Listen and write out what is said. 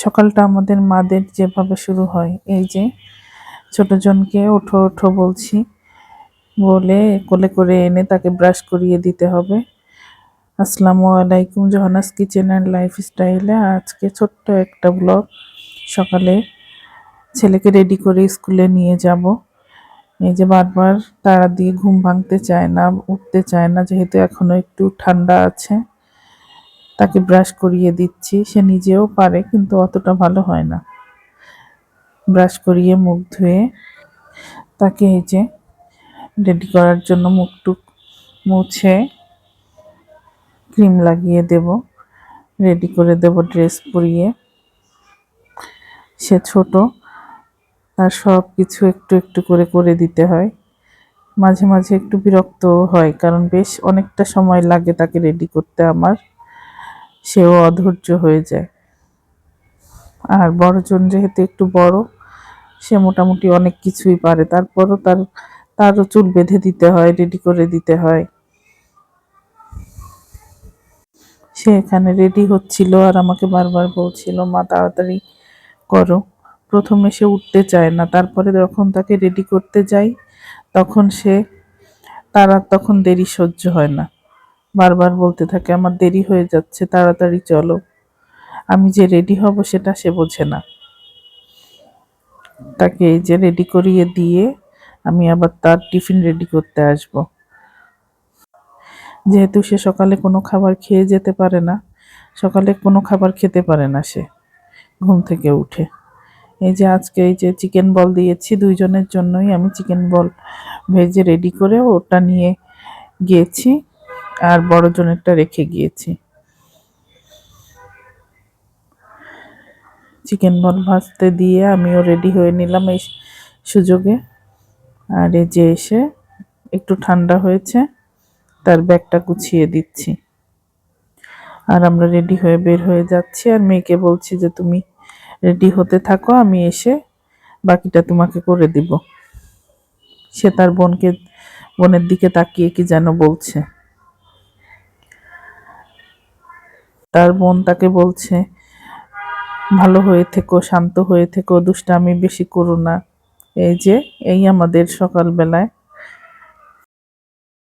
সকালটা আমাদের মাদের যেভাবে শুরু হয়, এই যে ছোট জনকে ওঠো ওঠো বলছি, বলে কোলে করে এনে তাকে ব্রাশ করিয়ে দিতে হবে। আসসালামু আলাইকুম, জহানাস কিচেন অ্যান্ড লাইফস্টাইলে আজকে ছোট্ট একটা ব্লগ। সকালে ছেলেকে রেডি করে স্কুলে নিয়ে যাব। এই যে বারবার তাড়া দিয়ে ঘুম ভাঙতে চায় না, উঠতে চায় না, যেহেতু এখনো একটু ঠান্ডা আছে। তাকে ব্রাশ করিয়ে দিচ্ছি, সে নিজেও পারে কিন্তু অতটা ভালো হয় না। ব্রাশ করিয়ে মুখ ধুয়ে তাকে এই যে রেডি করার জন্য মুখটুক মুছে ক্রিম লাগিয়ে দেব, রেডি করে দেব ড্রেস পরিয়ে। সে ছোট, তার সব কিছু একটু একটু করে করে দিতে হয়। মাঝে মাঝে একটু বিরক্তও হয়, কারণ বেশ অনেকটা সময় লাগে তাকে রেডি করতে আমার। সেও অধৈর্য হয়ে যায়। আর বড়জন যেহেতু একটু বড়, সে মোটামুটি অনেক কিছুই পারে, তারপরও তারও চুল বেঁধে দিতে হয়, রেডি করে দিতে হয়। সে এখানে রেডি হচ্ছিল আর আমাকে বারবার বলছিল, মা তাড়াতাড়ি করো। প্রথমে সে উঠতে চায় না, তারপরে যখন তাকে রেডি করতে যাই তখন তখন দেরি সহ্য হয় না। বারবার বলতে থাকে, আমার দেরি হয়ে যাচ্ছে, তাড়াতাড়ি চলো। আমি যে রেডি হব সেটা সে বোঝে না। তাকে এই যে রেডি করিয়ে দিয়ে আমি আবার তার টিফিন রেডি করতে আসব। যেহেতু সে সকালে কোনো খাবার খেয়ে যেতে পারে না, সকালে কোনো খাবার খেতে পারে না সে ঘুম থেকে উঠে। এই যে আজকে এই যে চিকেন বল দিয়েছি, দুইজনের জন্যই আমি চিকেন বল ভেজে রেডি করে ওটা নিয়ে গিয়েছি, আর বড়জনেরটা রেখে গিয়েছি। চিকেন বল ভাজতে দিয়ে আমিও রেডি হয়ে নিলাম এই সুযোগে। আর এই যে এসে একটু ঠান্ডা হয়েছে, তার ব্যাগটা গুছিয়ে দিচ্ছি। আর আমরা রেডি হয়ে বের হয়ে যাচ্ছি, আর মেয়েকে বলছি যে তুমি রেডি হতে থাকো, আমি এসে বাকিটা তোমাকে করে দিব। সে তার বোনের দিকে তাকিয়ে কি যেন বলছে। তার বোন তাকে বলছে, ভালো হয়ে থেকো, শান্ত হয়ে থেকো, দুষ্টামি বেশি করো না। এই যে এই আমাদের সকালবেলায়